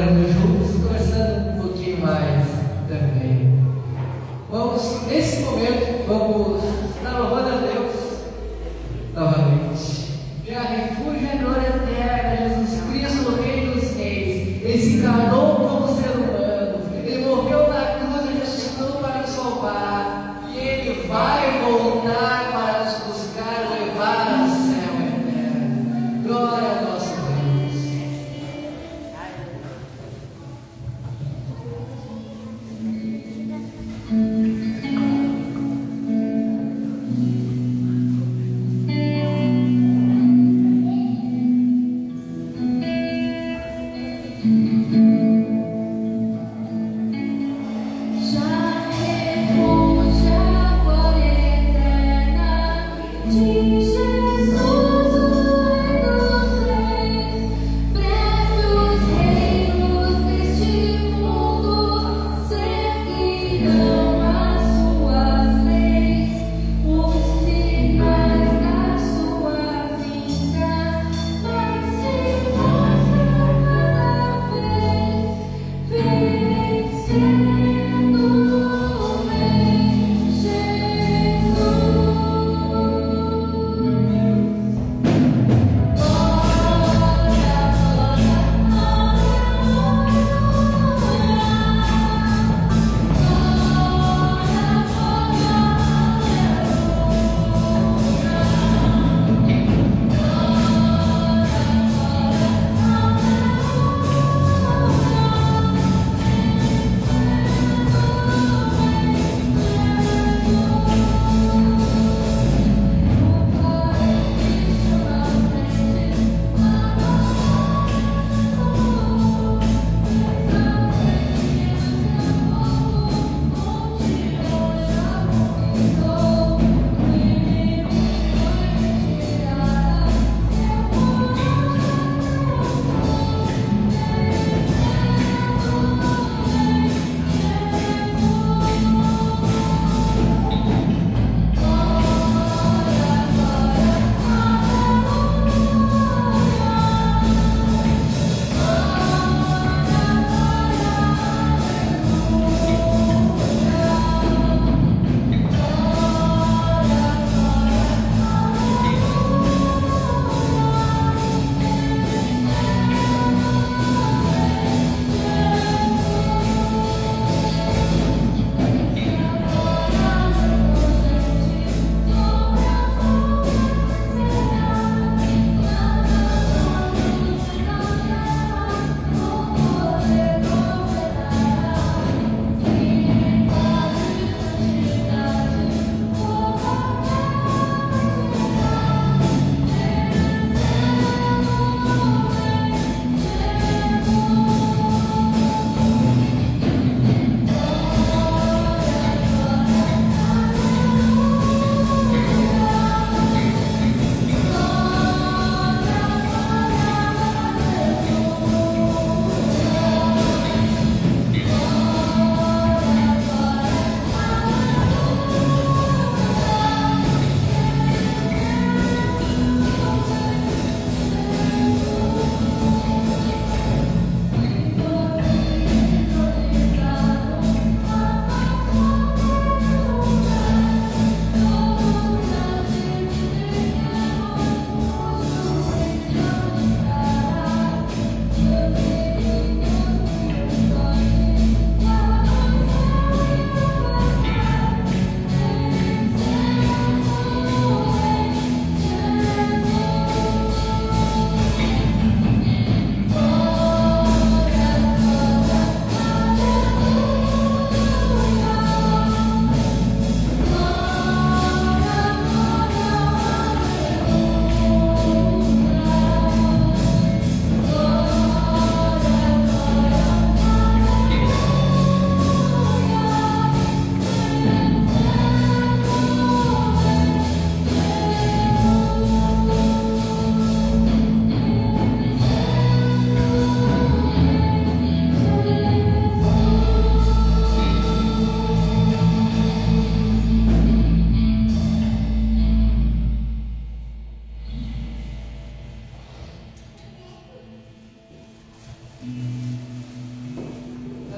orando juntos, conversando um pouquinho mais também. Vamos, nesse momento, vamos estar louvando a Deus novamente. Já refúgio e glória eterna, Jesus Cristo, o Rei dos Reis. Ele se encarnou como ser humano, ele morreu na cruz e ressuscitou para nos salvar, e ele vai voltar para nos buscar, levar ao céu eterno. Glória a nosso Deus.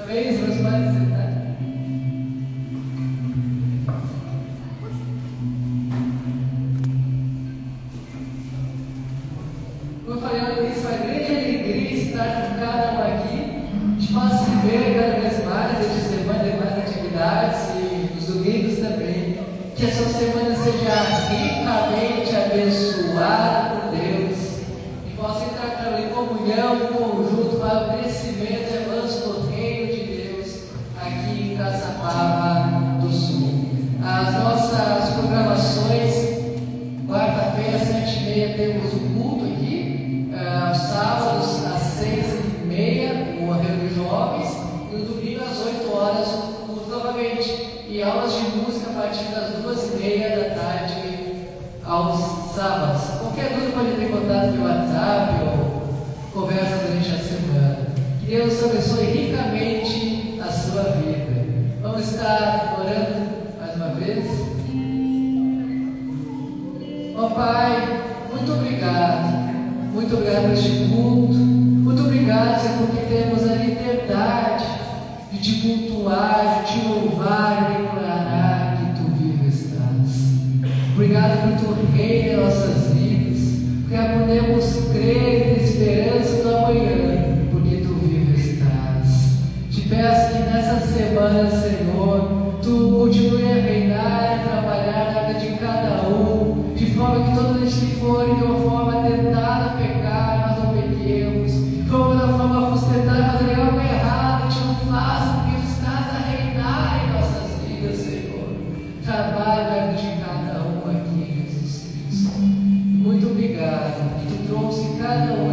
vez, meus pais sentar. Como eu falei no início, uma grande alegria estar com cada um aqui. A gente possa se ver cada vez mais, durante a semana tem mais atividades e os domingos também. Que essa semana seja ricamente abençoada por Deus. E possa entrar em comunhão, em conjunto, para o crescimento e avanço do reino de Deus aqui em Caçapava do Sul. As nossas programações, quarta-feira, 7h30, temos um culto aqui, aos sábados, às 6h30, o Arreio dos Jovens, e no domingo, às 8 horas, o culto novamente. E aulas de música a partir das 2h30 da tarde, aos sábados. Qualquer dúvida pode ter contato pelo WhatsApp ou conversa durante a semana. Que Deus abençoe ricamente a sua vida. Vamos estar orando mais uma vez. Ó Pai, muito obrigado. Muito obrigado por este culto. Muito obrigado, Senhor, porque temos a liberdade de te cultuar, de te louvar e declarar que tu vivo estás. Obrigado por tu reino em nossas vidas, porque podemos crer e ter esperança do amanhã, porque tu vivo estás. Te peço que nessa semana, Senhor, tu continue a reinar e trabalhar na vida de cada um, de forma que todos eles que forem de uma forma tentada a pecar, nós não pequemos, de uma forma a tentar fazer algo errado, te não faça, porque tu estás a reinar em nossas vidas, Senhor. Trabalha de cada um aqui, Jesus Cristo. Muito obrigado que tu trouxe cada um